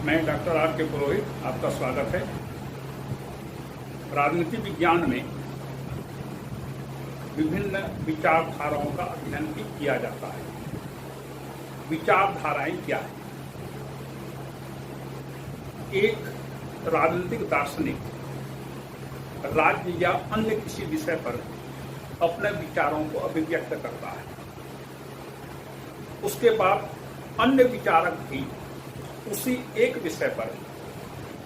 मैं doctor R के पुरोहित, आपका स्वागत है। राजनीति विज्ञान में विभिन्न विचारधाराओं का अध्ययन भी किया जाता है। विचारधाराएं क्या है? एक राजनीतिक दार्शनिक राज्य या अन्य किसी विषय पर अपने विचारों को अभिव्यक्त करता है। उसके बाद अन्य विचारक भी उसी एक विषय पर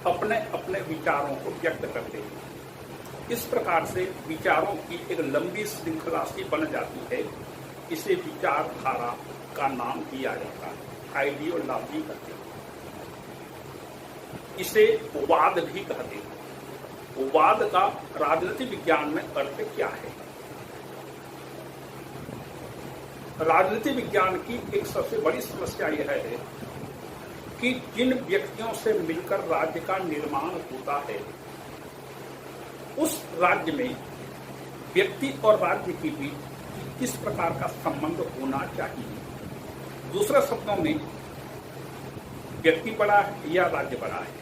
अपने अपने विचारों को व्यक्त करते हैं। इस प्रकार से विचारों की एक लंबी श्रृंखला सी बन जाती है। इसे विचारधारा का नाम दिया जाता है, आइडियोलॉजी कहते हैं। इसे वाद भी कहते हैं। वाद का राजनीति विज्ञान में अर्थ क्या है? राजनीति विज्ञान की एक सबसे बड़ी समस्या यह है कि जिन व्यक्तियों से मिलकर राज्य का निर्माण होता है, उस राज्य में व्यक्ति और राज्य के बीच किस प्रकार का संबंध होना चाहिए। दूसरे शब्दों में, व्यक्ति बड़ा है या राज्य बड़ा है।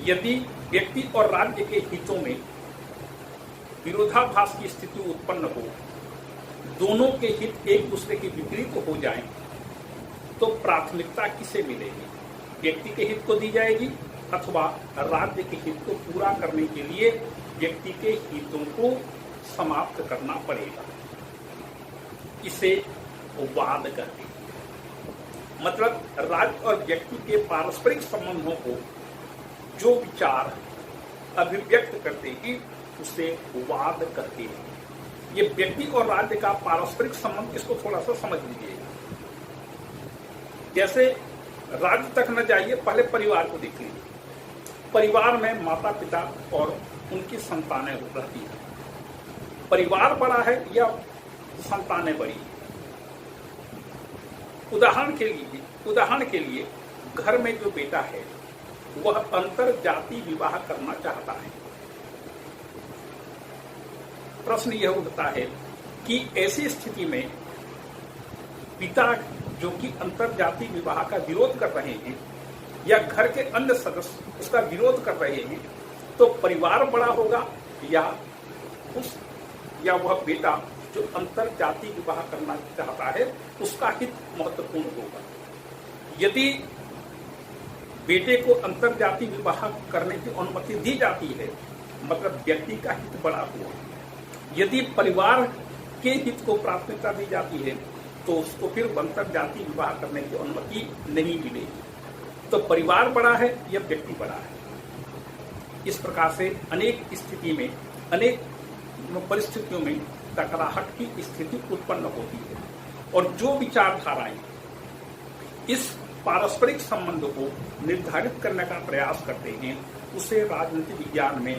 यदि व्यक्ति और राज्य के हितों में विरोधाभास की स्थिति उत्पन्न हो, दोनों के हित एक दूसरे के विपरीत हो जाएं, तो प्राथमिकता किसे मिलेगी? व्यक्ति के हित को दी जाएगी अथवा राज्य के हित को पूरा करने के लिए व्यक्ति के हितों को समाप्त करना पड़ेगा। इसे वाद कहते हैं। मतलब राज्य और व्यक्ति के पारस्परिक संबंधों को जो विचार अभिव्यक्त करते हैं उसे वाद कहते हैं। ये व्यक्ति और राज्य का पारस्परिक संबंध, इसको थोड़ा सा समझ लीजिए। जैसे राज्य तक न जाइए, पहले परिवार को देख लीजिए। परिवार में माता पिता और उनकी संतानें रहती हैं। परिवार बड़ा है या संतानें बड़ी हैं? उदाहरण के लिए घर में जो बेटा है वह अंतर जाति विवाह करना चाहता है। प्रश्न यह उठता है कि ऐसी स्थिति में पिता जो कि अंतर जाति विवाह का विरोध कर रहे हैं या घर के अन्य सदस्य उसका विरोध कर रहे हैं, तो परिवार बड़ा होगा या वह बेटा जो अंतर जाति विवाह करना चाहता है उसका हित महत्वपूर्ण होगा। यदि बेटे को अंतर जाति विवाह करने की अनुमति दी जाती है, मतलब व्यक्ति का हित बड़ा हुआ। यदि परिवार के हित को प्राथमिकता दी जाती है तो उसको फिर अंतर जाति विवाह करने की अनुमति नहीं मिलेगी। तो परिवार बड़ा है या व्यक्ति बड़ा है? इस प्रकार से अनेक परिस्थितियों में टकराहट की स्थिति उत्पन्न होती है। और जो विचारधाराएं इस पारस्परिक संबंध को निर्धारित करने का प्रयास करते हैं उसे राजनीति विज्ञान में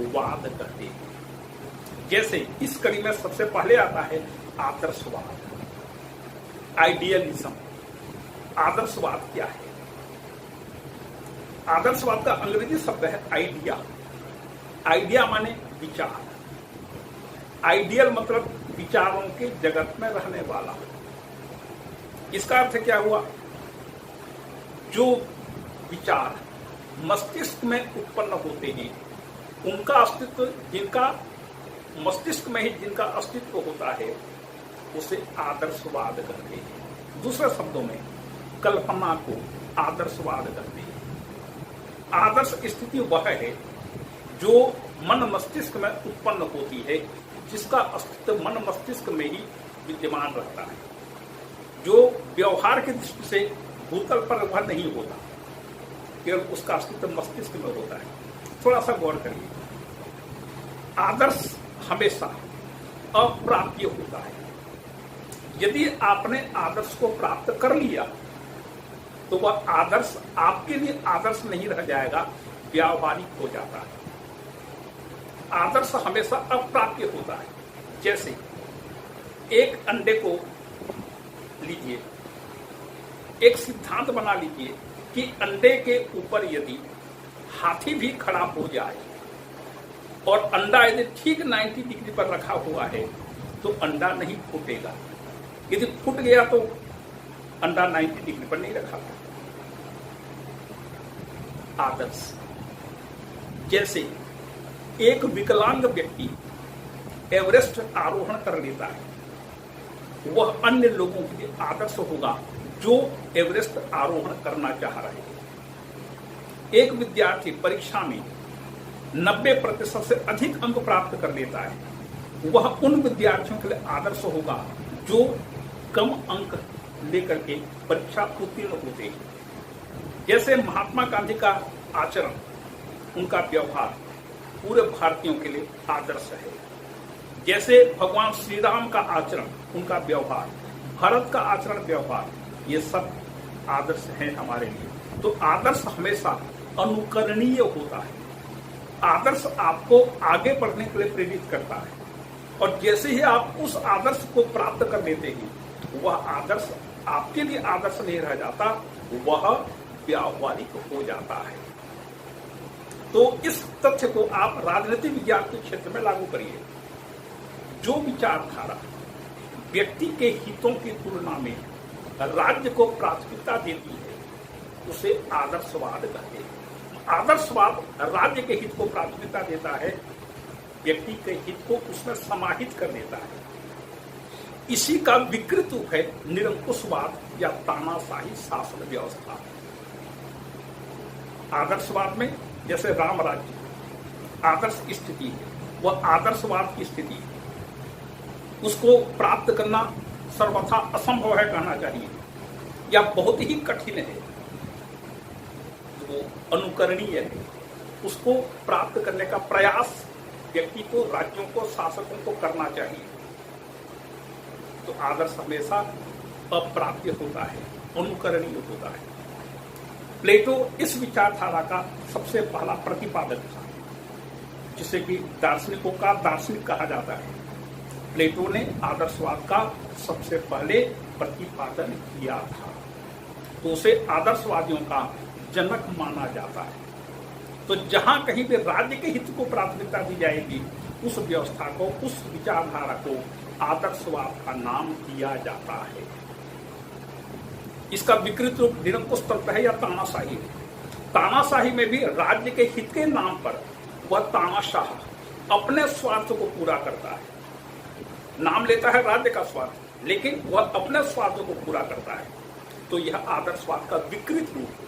वाद कहते हैं। जैसे इस कड़ी में सबसे पहले आता है आदर्शवाद, आइडियलिज्म। आदर्शवाद क्या है? आदर्शवाद का अंग्रेजी शब्द है आइडिया। आइडिया माने विचार। आइडियल मतलब विचारों के जगत में रहने वाला। इसका अर्थ क्या हुआ? जो विचार मस्तिष्क में उत्पन्न होते हैं उनका अस्तित्व, जिनका मस्तिष्क में ही जिनका अस्तित्व होता है उसे आदर्शवाद कहते हैं। दूसरे शब्दों में कल्पना को आदर्शवाद कहते हैं। आदर्श स्थिति वह है जो मन मस्तिष्क में उत्पन्न होती है, जिसका अस्तित्व मन मस्तिष्क में ही विद्यमान रहता है, जो व्यवहार की दृष्टि से भूतल पर वह नहीं होता, केवल उसका अस्तित्व मस्तिष्क में होता है। थोड़ा सा गौर करिए। आदर्श हमेशा अप्राप्य होता है। यदि आपने आदर्श को प्राप्त कर लिया तो वह आदर्श आपके लिए आदर्श नहीं रह जाएगा, व्यावहारिक हो जाता है। आदर्श हमेशा अप्राप्य होता है। जैसे एक अंडे को लीजिए, एक सिद्धांत बना लीजिए कि अंडे के ऊपर यदि हाथी भी खड़ा हो जाए और अंडा यदि ठीक 90 डिग्री पर रखा हुआ है तो अंडा नहीं फूटेगा। यदि फूट गया तो अंडा 90 डिग्री पर नहीं रखा था। आदर्श। जैसे एक विकलांग व्यक्ति एवरेस्ट आरोहण कर लेता है, वह अन्य लोगों के लिए आदर्श होगा जो एवरेस्ट आरोहण करना चाह रहे हैं। एक विद्यार्थी परीक्षा में 90% से अधिक अंक प्राप्त कर लेता है, वह उन विद्यार्थियों के लिए आदर्श होगा जो कम अंक लेकर के परीक्षा उत्तीर्ण होते हैं। जैसे महात्मा गांधी का आचरण, उनका व्यवहार पूरे भारतीयों के लिए आदर्श है। जैसे भगवान श्री राम का आचरण, उनका व्यवहार, भारत का आचरण व्यवहार, ये सब आदर्श हैं हमारे लिए। तो आदर्श हमेशा अनुकरणीय होता है। आदर्श आपको आगे बढ़ने के लिए प्रेरित करता है, और जैसे ही आप उस आदर्श को प्राप्त कर लेते हैं, वह आदर्श आपके लिए आदर्श नहीं रह जाता, वह व्यावहारिक हो जाता है। तो इस तथ्य को आप राजनीतिक विज्ञान के क्षेत्र में लागू करिए। जो विचारधारा व्यक्ति के हितों की तुलना में राज्य को प्राथमिकता देती है, उसे आदर्शवाद कहते हैं। आदर्शवाद राज्य के हित को प्राथमिकता देता है, व्यक्ति के हित को उसमें समाहित कर देता है। इसी का विकृत रूप है निरंकुशवाद या तानाशाही शासन व्यवस्था। आदर्शवाद में जैसे राम राज्य आदर्श स्थिति है, वह आदर्शवाद की स्थिति है। उसको प्राप्त करना सर्वथा असंभव है कहना चाहिए, या बहुत ही कठिन है, वो अनुकरणीय है। उसको प्राप्त करने का प्रयास व्यक्ति को, राज्यों को, शासकों को करना चाहिए। तो आदर्श हमेशा अप्राप्य होता है, अनुकरणीय होता है। प्लेटो इस विचारधारा का सबसे पहला प्रतिपादक था, जिसे कि दार्शनिकों का दार्शनिक कहा जाता है। प्लेटो ने आदर्शवाद का सबसे पहले प्रतिपादन किया था, तो उसे आदर्शवादियों का जनक माना जाता है। तो जहां कहीं भी राज्य के हित को प्राथमिकता दी जाएगी, उस व्यवस्था को, उस विचारधारा को आदर्शवाद का नाम दिया जाता है। इसका विकृत रूप निरंकुश तंत्र है या तानाशाही है। तानाशाही में भी राज्य के हित के नाम पर वह तानाशाह अपने स्वार्थ को पूरा करता है। नाम लेता है राज्य का स्वार्थ, लेकिन वह अपने स्वार्थ को पूरा करता है। तो यह आदर्शवाद का विकृत रूप है।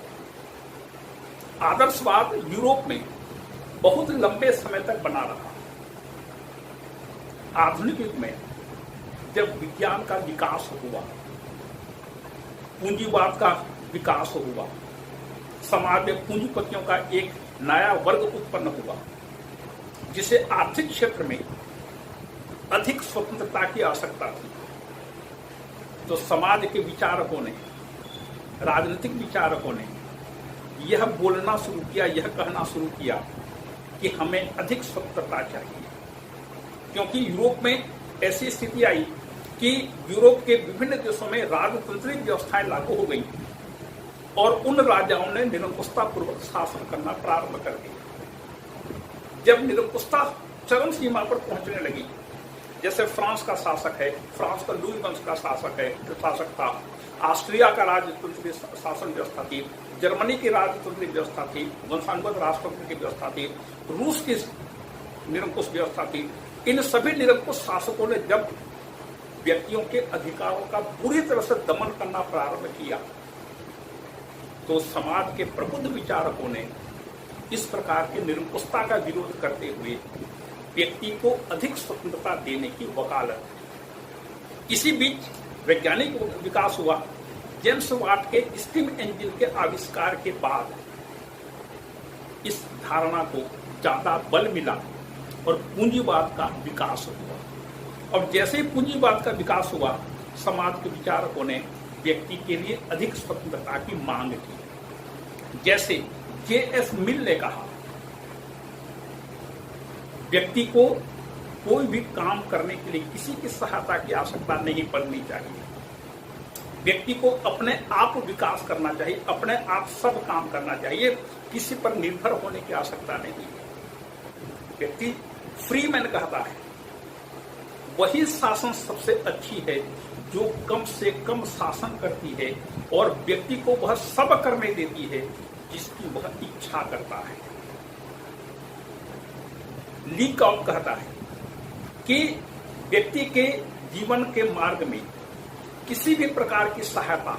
आदर्शवाद यूरोप में बहुत लंबे समय तक बना रहा। आधुनिक युग में जब विज्ञान का विकास हुआ, पूंजीवाद का विकास हुआ, समाज में पूंजीपतियों का एक नया वर्ग उत्पन्न हुआ, जिसे आर्थिक क्षेत्र में अधिक स्वतंत्रता की आवश्यकता थी, तो समाज के विचारकों ने, राजनीतिक विचारकों ने यह बोलना शुरू किया, यह कहना शुरू किया कि हमें अधिक स्वतंत्रता चाहिए। क्योंकि यूरोप में ऐसी स्थिति आई कि यूरोप के विभिन्न देशों में राजतंत्रिक व्यवस्थाएं लागू हो गई और उन राजाओं ने निरंकुशता पूर्वक शासन करना प्रारंभ कर दिया। जब निरंकुशता चरम सीमा पर पहुंचने लगी, जैसे फ्रांस का शासक है, फ्रांस का लुई वंश का शासक था, ऑस्ट्रिया का राजतंत्रीय शासन व्यवस्था थी, जर्मनी की राजतंत्रीय व्यवस्था थी, वंशानुगत राष्ट्रतंत्र की व्यवस्था थी, रूस की निरंकुश व्यवस्था थी। इन सभी निरंकुश शासकों ने जब व्यक्तियों के अधिकारों का पूरी तरह से दमन करना प्रारंभ किया, तो समाज के प्रबुद्ध विचारकों ने इस प्रकार के निरंकुशता का विरोध करते हुए व्यक्ति को अधिक स्वतंत्रता देने की वकालत। इसी बीच वैज्ञानिक विकास हुआ। जेम्स वाट के स्टीम इंजन के आविष्कार के बाद इस धारणा को ज्यादा बल मिला और पूंजीवाद का विकास हुआ। और जैसे ही पूंजीवाद का विकास हुआ, समाज के विचारकों ने व्यक्ति के लिए अधिक स्वतंत्रता की मांग की। जैसे J.S. मिल ने कहा, व्यक्ति को कोई भी काम करने के लिए किसी की सहायता की आवश्यकता नहीं पड़नी चाहिए। व्यक्ति को अपने आप विकास करना चाहिए, अपने आप सब काम करना चाहिए, किसी पर निर्भर होने की आवश्यकता नहीं है। व्यक्ति फ्रीमैन कहता है, वही शासन सबसे अच्छी है जो कम से कम शासन करती है और व्यक्ति को वह सब करने देती है जिसकी वह इच्छा करता है। ली कॉक कहता है कि व्यक्ति के जीवन के मार्ग में किसी भी प्रकार की सहायता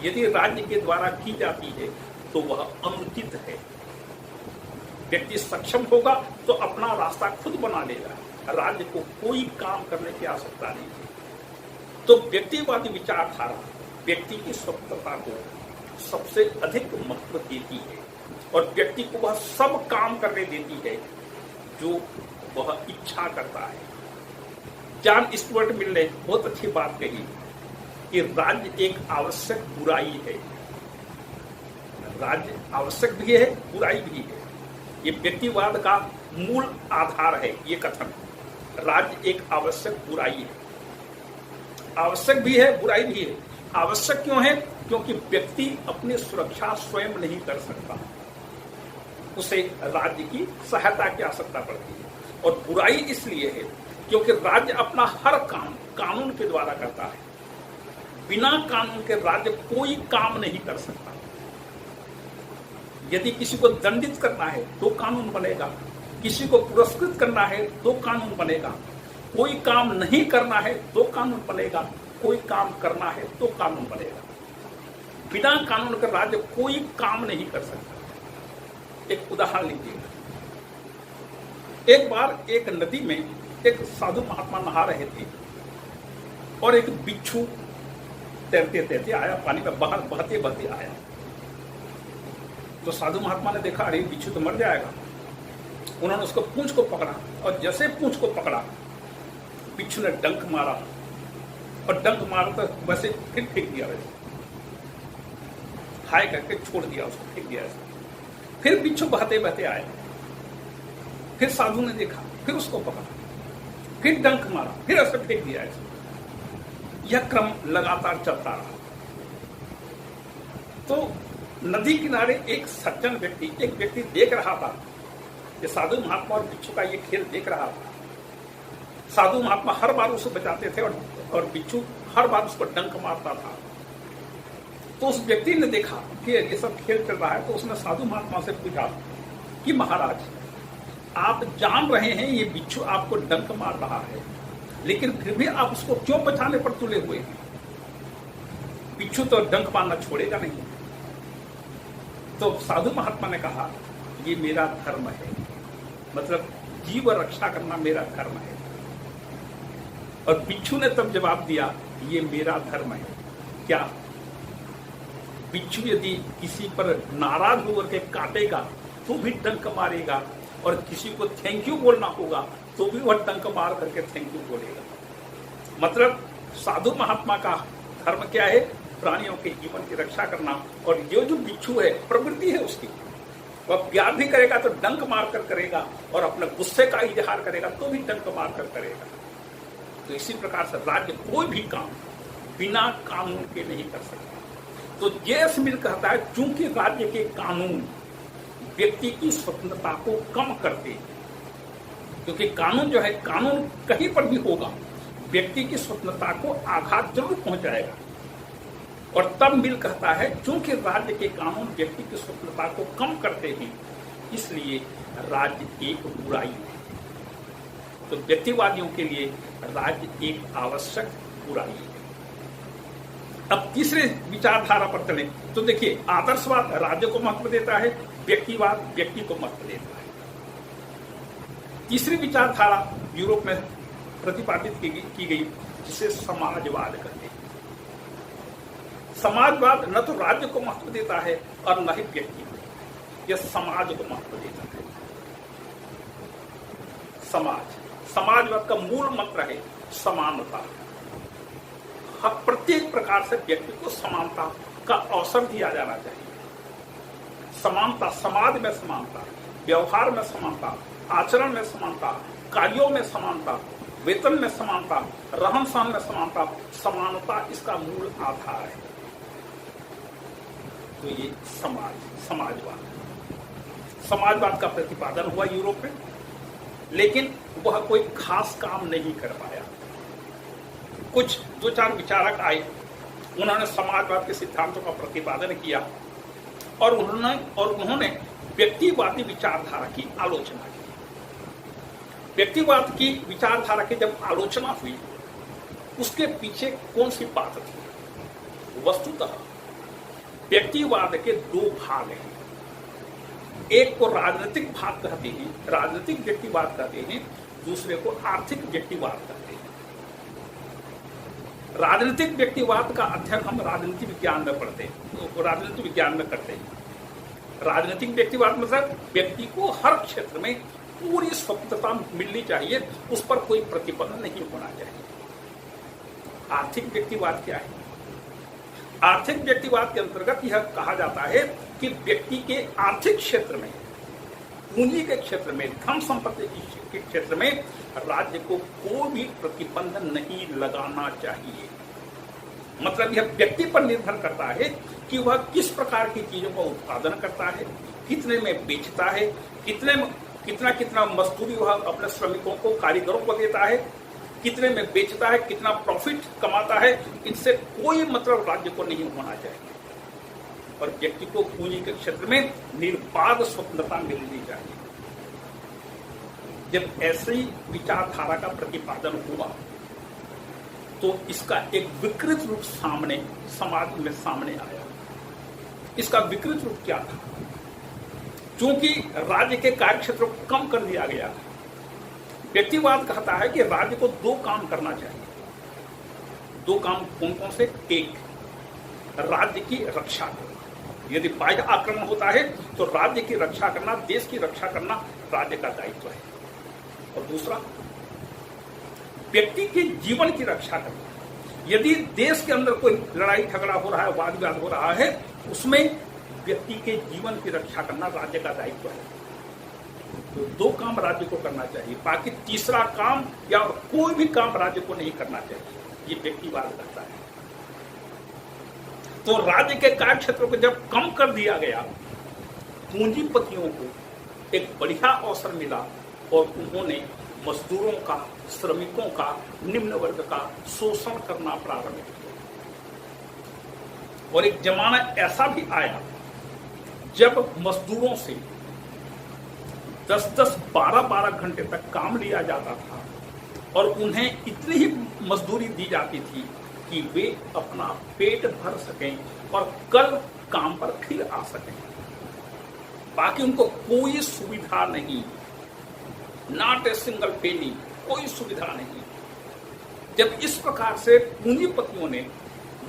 यदि राज्य के द्वारा की जाती है तो वह अनुचित है। व्यक्ति सक्षम होगा तो अपना रास्ता खुद बना लेगा, राज्य को कोई काम करने की आवश्यकता नहीं है। तो व्यक्तिवादी विचारधारा व्यक्ति की स्वतंत्रता को सबसे अधिक महत्व देती है और व्यक्ति को वह सब काम करने देती है जो वह इच्छा करता है। जॉन स्टुअर्ट मिल ने बहुत अच्छी बात कही कि राज्य एक आवश्यक बुराई है। राज्य आवश्यक भी है, बुराई भी है। ये व्यक्तिवाद का मूल आधार है ये कथन। राज्य एक आवश्यक बुराई है, आवश्यक भी है, बुराई भी है। आवश्यक क्यों है? क्योंकि व्यक्ति अपनी सुरक्षा स्वयं नहीं कर सकता, उसे राज्य की सहायता की आवश्यकता पड़ती है। और बुराई इसलिए है क्योंकि राज्य अपना हर काम कानून के द्वारा करता है। बिना कानून के राज्य कोई काम नहीं कर सकता। यदि किसी को दंडित करना है तो कानून बनेगा, किसी को पुरस्कृत करना है तो कानून बनेगा, कोई काम नहीं करना है तो कानून बनेगा, कोई काम करना है तो कानून बनेगा। बिना कानून के राज्य कोई काम नहीं कर सकता। एक उदाहरण लीजिए। एक बार एक नदी में एक साधु महात्मा नहा रहे थे और एक बिच्छू तैरते तैरते आया, पानी में बाहर बहते बहते आया। तो साधु महात्मा ने देखा, अरे बिच्छू तो मर जाएगा। उन्होंने उसको पूंछ को पकड़ा और जैसे पूंछ को पकड़ा बिच्छू ने डंक मारा और डंक मारा तो वैसे फिर फेंक दिया, वैसे हाय करके छोड़ दिया, उसको फेंक दिया ऐसे। फिर बिच्छू बहते बहते आए, फिर साधु ने देखा, फिर उसको पकड़ा, फिर डंक मारा, फिर ऐसे फेंक दिया ऐसे। यह क्रम लगातार चलता रहा। तो नदी किनारे एक सज्जन व्यक्ति, एक व्यक्ति देख रहा था कि साधु महात्मा और बिच्छू का ये खेल देख रहा था। साधु महात्मा हर बार उसे बचाते थे और बिच्छू हर बार उसको डंक मारता था। तो उस व्यक्ति ने देखा कि ये सब खेल चल रहा है, तो उसने साधु महात्मा से पूछा कि महाराज, आप जान रहे हैं ये बिच्छू आपको डंक मार रहा है, लेकिन फिर भी आप उसको क्यों बचाने पर तुले हुए हैं? बिच्छू तो डंक मारना छोड़ेगा नहीं। तो साधु महात्मा ने कहा, ये मेरा धर्म है, मतलब जीव रक्षा करना मेरा धर्म है। और बिच्छू ने तब जवाब दिया, ये मेरा धर्म है। क्या बिच्छू यदि किसी पर नाराज होकर के काटेगा तो भी डंक मारेगा, और किसी को थैंक यू बोलना होगा तो भी वह डंक मार करके थैंक यू बोलेगा। मतलब साधु महात्मा का धर्म क्या है? प्राणियों के जीवन की रक्षा करना। और ये जो बिच्छू है, प्रवृत्ति है उसकी, वह प्यार भी करेगा तो डंक मार कर करेगा, और अपने गुस्से का इजहार करेगा तो भी डंक मार कर करेगा। तो इसी प्रकार से राज्य कोई भी काम बिना कानून के नहीं कर सकता। तो जे स्मिथ कहता है, चूंकि राज्य के कानून व्यक्ति की स्वतंत्रता को कम करते हैं, क्योंकि कानून जो है, कानून कहीं पर भी होगा व्यक्ति की स्वतंत्रता को आघात जरूर पहुंचाएगा। और तब मिल कहता है, चूंकि राज्य के कानून व्यक्ति की स्वतंत्रता को कम करते हैं, इसलिए राज्य एक बुराई है। तो व्यक्तिवादियों के लिए राज्य एक आवश्यक बुराई है। अब तीसरे विचारधारा पर चले तो देखिए, आदर्शवाद राज्य को महत्व देता है, व्यक्तिवाद व्यक्ति को महत्व देता है। तीसरी विचारधारा यूरोप में प्रतिपादित की गई, जिसे समाजवाद कहते हैं। समाजवाद न तो राज्य को महत्व देता है और न ही व्यक्ति को, यह समाज को महत्व देता है। समाजवाद का मूल मंत्र है समानता। प्रत्येक प्रकार से व्यक्ति को समानता का अवसर दिया जाना चाहिए। समानता, समाज में समानता, व्यवहार में समानता, आचरण में समानता, कार्यों में समानता, वेतन में समानता, रहन सहन में समानता, समानता इसका मूल आधार है। तो ये समाजवाद का प्रतिपादन हुआ यूरोप में, लेकिन वह कोई खास काम नहीं कर पाया। कुछ दो चार विचारक आए, उन्होंने समाजवाद के सिद्धांतों का प्रतिपादन किया, और उन्होंने व्यक्तिवादी विचारधारा की आलोचना की। व्यक्तिवाद की विचारधारा की जब आलोचना हुई, उसके पीछे कौन सी बात थी? वस्तुतः व्यक्तिवाद के दो भाग हैं। एक को राजनीतिक भाग कहते हैं, राजनीतिक व्यक्तिवाद कहते हैं, दूसरे को आर्थिक व्यक्तिवाद कहते हैं। राजनीतिक व्यक्तिवाद का अध्ययन हम राजनीति विज्ञान में पढ़ते हैं, राजनीति विज्ञान में करते हैं। राजनीतिक व्यक्तिवाद मतलब व्यक्ति को हर क्षेत्र में पूरी स्वतंत्रता मिलनी चाहिए, उस पर कोई प्रतिबंध नहीं होना चाहिए। आर्थिक व्यक्तिवाद क्या है? आर्थिक व्यक्तिवाद के अंतर्गत यह कहा जाता है कि व्यक्ति के आर्थिक क्षेत्र में, पूंजी के क्षेत्र में, धन संपत्ति के क्षेत्र में राज्य को कोई भी प्रतिबंध नहीं लगाना चाहिए। मतलब यह व्यक्ति पर निर्भर करता है कि वह किस प्रकार की चीजों का उत्पादन करता है, कितने में बेचता है, कितना मजदूरी वह अपने श्रमिकों को, कारीगरों को देता है, कितने में बेचता है, कितना प्रॉफिट कमाता है। इससे कोई मतलब राज्य को नहीं होना चाहिए और व्यक्ति को पूंजी के क्षेत्र में निर्बाध स्वतंत्रता मिलनी चाहिए। जब ऐसी विचारधारा का प्रतिपादन हुआ तो इसका एक विकृत रूप समाज में सामने आया। इसका विकृत रूप क्या था? चूंकि राज्य के कार्यक्षेत्र को कम कर दिया गया, व्यक्तिवाद कहता है कि राज्य को दो काम करना चाहिए। दो काम कौन कौन से? एक, राज्य की रक्षा करना। यदि बाह्य आक्रमण होता है तो राज्य की रक्षा करना, देश की रक्षा करना राज्य का दायित्व है। और दूसरा, व्यक्ति के जीवन की रक्षा करना। यदि देश के अंदर कोई लड़ाई झगड़ा हो रहा है, वाद विवाद हो रहा है, उसमें व्यक्ति के जीवन की रक्षा करना राज्य का दायित्व है। तो दो काम राज्य को करना चाहिए, बाकी तीसरा काम या कोई भी काम राज्य को नहीं करना चाहिए। ये व्यक्तिवाद कहता है। तो राज्य के कार्य क्षेत्रों को जब कम कर दिया गया, पूंजीपतियों को एक बढ़िया अवसर मिला और उन्होंने मजदूरों का, श्रमिकों का, निम्न वर्ग का शोषण करना प्रारंभ किया। और एक जमाना ऐसा भी आया जब मजदूरों से 10-10, 12-12 घंटे तक काम लिया जाता था और उन्हें इतनी ही मजदूरी दी जाती थी कि वे अपना पेट भर सकें और कल काम पर फिर आ सकें। बाकी उनको कोई सुविधा नहीं, नॉट ए सिंगल पेनी, कोई सुविधा नहीं। जब इस प्रकार से पूंजीपतियों ने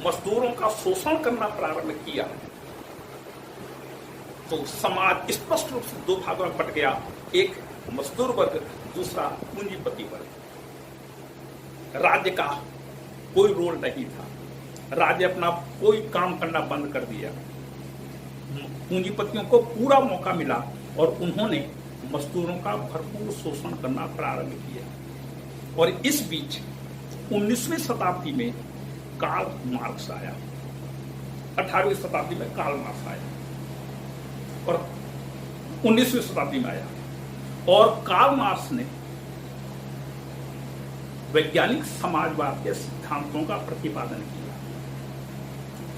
मजदूरों का शोषण करना प्रारंभ किया तो समाज स्पष्ट रूप से दो भागों में बट गया। एक मजदूर वर्ग, दूसरा पूंजीपति वर्ग। राज्य का कोई रोल नहीं था, राज्य अपना कोई काम करना बंद कर दिया। पूंजीपतियों को पूरा मौका मिला और उन्होंने मजदूरों का भरपूर शोषण करना प्रारंभ किया। और इस बीच 19वीं शताब्दी में कार्ल मार्क्स आया, 18वीं शताब्दी में कार्ल मार्क्स आया और 19वीं शताब्दी में आया। और कार्ल मार्क्स ने वैज्ञानिक समाजवाद के सिद्धांतों का प्रतिपादन किया।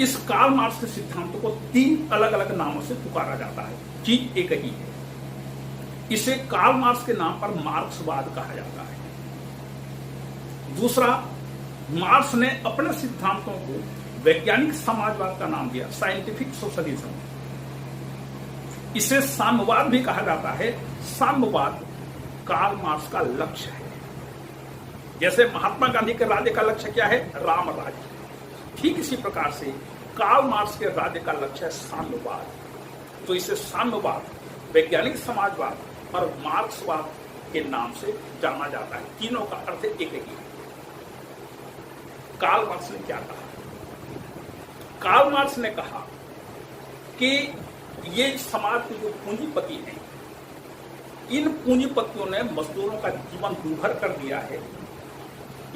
इस कार्ल मार्क्स के सिद्धांतों को 3 अलग अलग नामों से पुकारा जाता है, चीज एक ही है। इसे कार्ल मार्क्स के नाम पर मार्क्सवाद कहा जाता है। दूसरा, मार्क्स ने अपने सिद्धांतों को वैज्ञानिक समाजवाद का नाम दिया, साइंटिफिक सोशलिज्म। इसे साम्यवाद भी कहा जाता है। साम्यवाद कार्ल मार्क्स का लक्ष्य है। जैसे महात्मा गांधी के राज्य का लक्ष्य क्या है? राम राज्य। ठीक इसी प्रकार से कार्ल मार्क्स के राज्य का लक्ष्य है साम्यवाद। तो इसे साम्यवाद, वैज्ञानिक समाजवाद और मार्क्सवाद के नाम से जाना जाता है। तीनों का अर्थ एक ही है। कार्ल मार्क्स ने क्या कहा? कार्ल मार्क्स ने कहा कि ये समाज के जो पूंजीपति हैं, इन पूंजीपतियों ने मजदूरों का जीवन दुर्भर कर दिया है।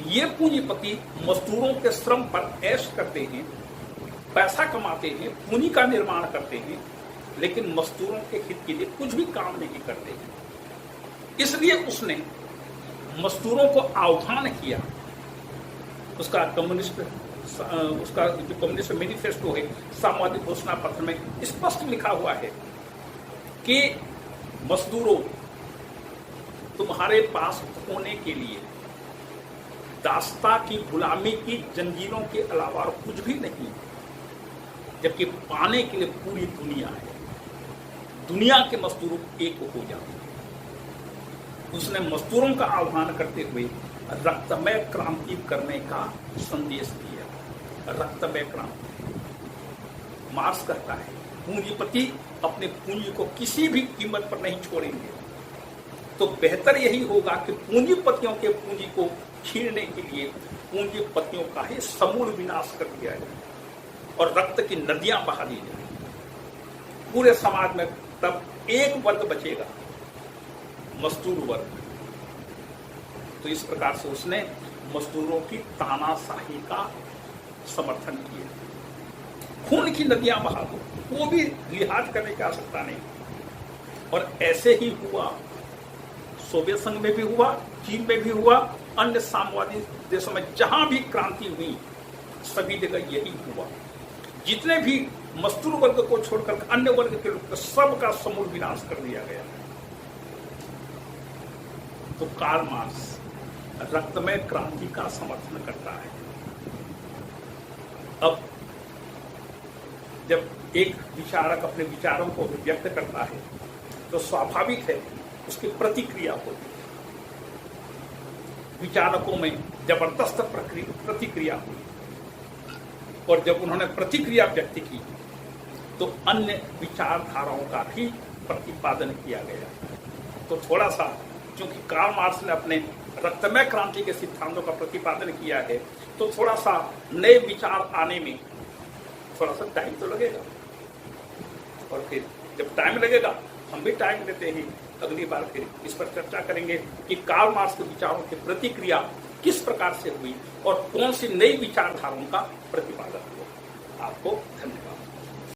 ये पूंजीपति मजदूरों के श्रम पर ऐश करते हैं, पैसा कमाते हैं, पूंजी का निर्माण करते हैं, लेकिन मजदूरों के हित के लिए कुछ भी काम नहीं करते हैं। इसलिए उसने मजदूरों को आह्वान किया। उसका कम्युनिस्ट उसका जो कम्युनिस्ट मैनिफेस्टो है, सामवादी घोषणा पत्र में स्पष्ट लिखा हुआ है कि मजदूरों, तुम्हारे पास होने के लिए दास्ता की गुलामी की जंजीरों के अलावा और कुछ भी नहीं, जबकि पाने के लिए पूरी दुनिया है। दुनिया के मजदूरों एक हो जाओ। उसने मजदूरों का आह्वान करते हुए रक्तमय क्रांति करने का संदेश दिया। रक्तमय क्रांति, मार्क्स कहता है पूंजीपति अपने पूंजी को किसी भी कीमत पर नहीं छोड़ेंगे, तो बेहतर यही होगा कि पूंजीपतियों के पूंजी को छीनने के लिए पूंजीपतियों का ही समूल विनाश कर दिया जाए और रक्त की नदियां बहा दी जाए। पूरे समाज में तब एक वर्ग बचेगा, मजदूर वर्ग। तो इस प्रकार से उसने मजदूरों की तानाशाही का समर्थन किया। खून की नदियां बहा दो, वो भी लिहाज करने की आवश्यकता नहीं। और ऐसे ही हुआ, सोवियत संघ में भी हुआ, चीन में भी हुआ, अन्य साम्यवादी देशों में जहां भी क्रांति हुई सभी जगह यही हुआ। जितने भी मजदूर वर्ग को छोड़कर अन्य वर्ग के लोग सबका समूल विनाश कर दिया गया। तो कार्ल मार्क्स रक्तमय क्रांति का समर्थन करता है। अब जब एक विचारक अपने विचारों को व्यक्त करता है तो स्वाभाविक है उसकी प्रतिक्रिया होती है। विचारकों में जबरदस्त प्रतिक्रिया हुई और जब उन्होंने प्रतिक्रिया व्यक्त की तो अन्य विचारधाराओं का भी प्रतिपादन किया गया। तो थोड़ा सा, क्योंकि कार्ल मार्क्स ने अपने रक्तमय क्रांति के सिद्धांतों का प्रतिपादन किया है, तो थोड़ा सा नए विचार आने में थोड़ा सा टाइम तो लगेगा। और फिर जब टाइम लगेगा, हम भी टाइम देते हैं, अगली बार फिर इस पर चर्चा करेंगे कि कार्ल मार्क्स के विचारों की प्रतिक्रिया किस प्रकार से हुई और कौन सी नई विचारधाराओं का प्रतिपादन हुआ। आपको धन्यवाद।